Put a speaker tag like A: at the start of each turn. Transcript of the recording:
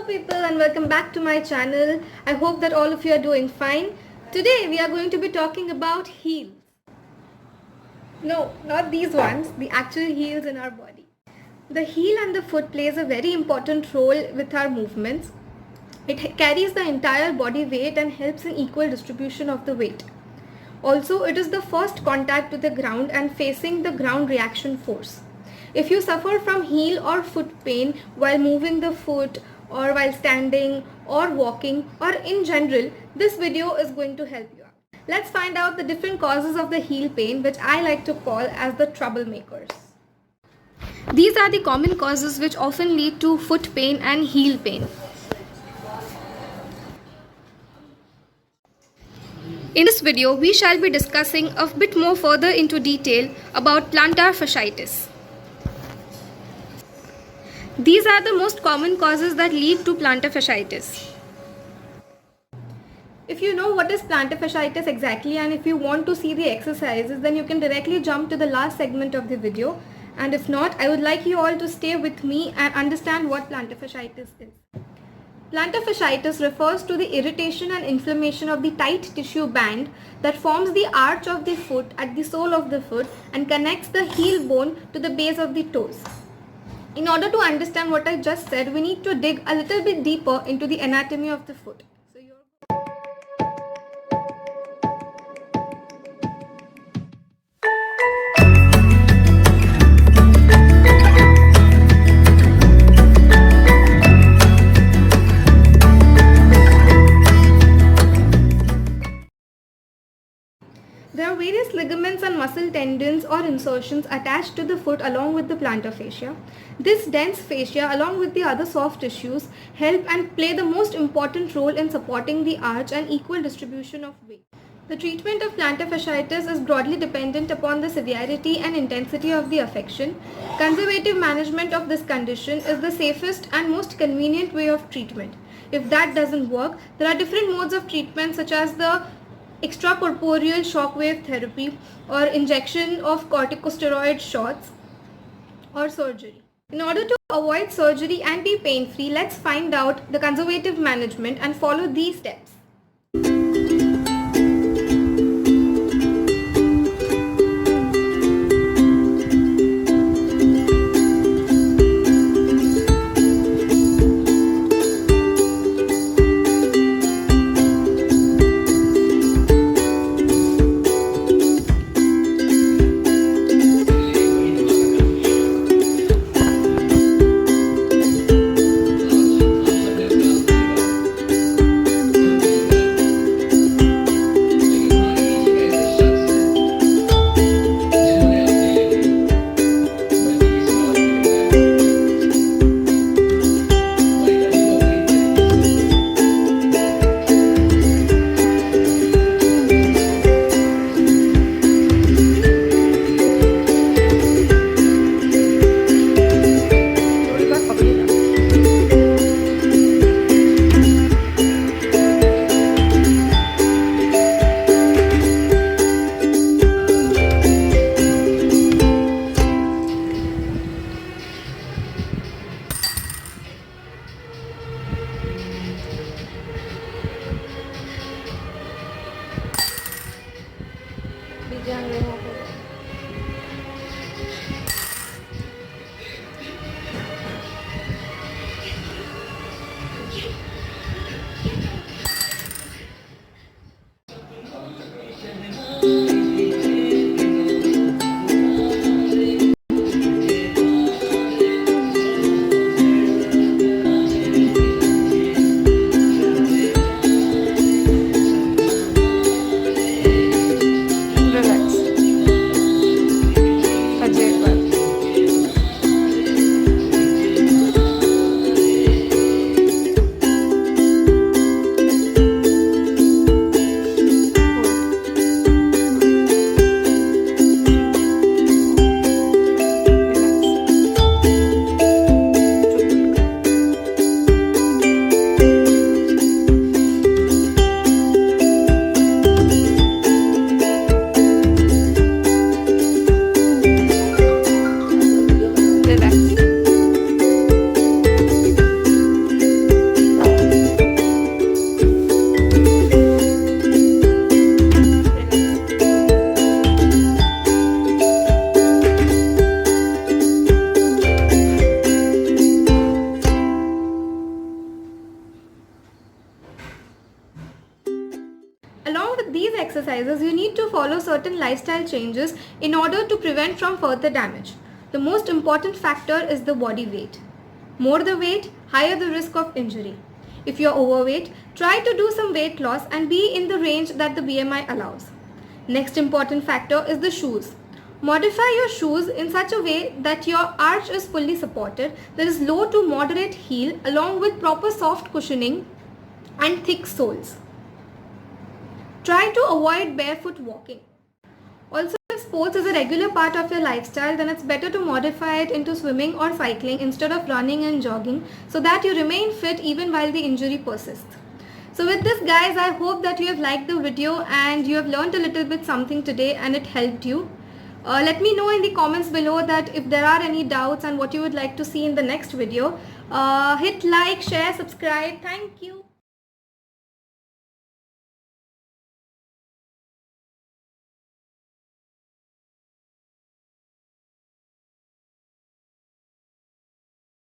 A: Hello people and welcome back to my channel. I hope that all of you are doing fine. Today we are going to be talking about heels. No, not these ones, the actual heels in our body. The heel and the foot plays a very important role with our movements. It carries the entire body weight and helps in equal distribution of the weight. Also, it is the first contact with the ground and facing the ground reaction force. If you suffer from heel or foot pain while moving the foot or while standing or walking or in general, this video is going to help you out. Let's find out the different causes of the heel pain, which I like to call as the troublemakers. These are the common causes which often lead to foot pain and heel pain. In this video, we shall be discussing a bit more further into detail about plantar fasciitis. These are the most common causes that lead to plantar fasciitis. If you know what is plantar fasciitis exactly and if you want to see the exercises, then you can directly jump to the last segment of the video. And if not, I would like you all to stay with me and understand what plantar fasciitis is. Plantar fasciitis refers to the irritation and inflammation of the tight tissue band that forms the arch of the foot at the sole of the foot and connects the heel bone to the base of the toes. In order to understand what I just said, we need to dig a little bit deeper into the anatomy of the foot. There are various ligaments and muscle tendons or insertions attached to the foot along with the plantar fascia. This dense fascia along with the other soft tissues help and play the most important role in supporting the arch and equal distribution of weight. The treatment of plantar fasciitis is broadly dependent upon the severity and intensity of the affection. Conservative management of this condition is the safest and most convenient way of treatment. If that doesn't work, there are different modes of treatment such as the extracorporeal shockwave therapy or injection of corticosteroid shots or surgery. In order to avoid surgery and be pain-free, let's find out the conservative management and follow these steps. certain lifestyle changes in order to prevent from further damage. The most important factor is the body weight. More the weight, higher the risk of injury. If you are overweight, try to do some weight loss and be in the range that the BMI allows. Next important factor is the shoes. Modify your shoes in such a way that your arch is fully supported, there is low to moderate heel along with proper soft cushioning and thick soles. Try to avoid barefoot walking. Also, if sports is a regular part of your lifestyle, then it's better to modify it into swimming or cycling instead of running and jogging so that you remain fit even while the injury persists. So with this guys, I hope that you have liked the video and you have learned a little bit something today and it helped you. Let me know in the comments below that if there are any doubts and what you would like to see in the next video. Hit like, share, subscribe. Thank you.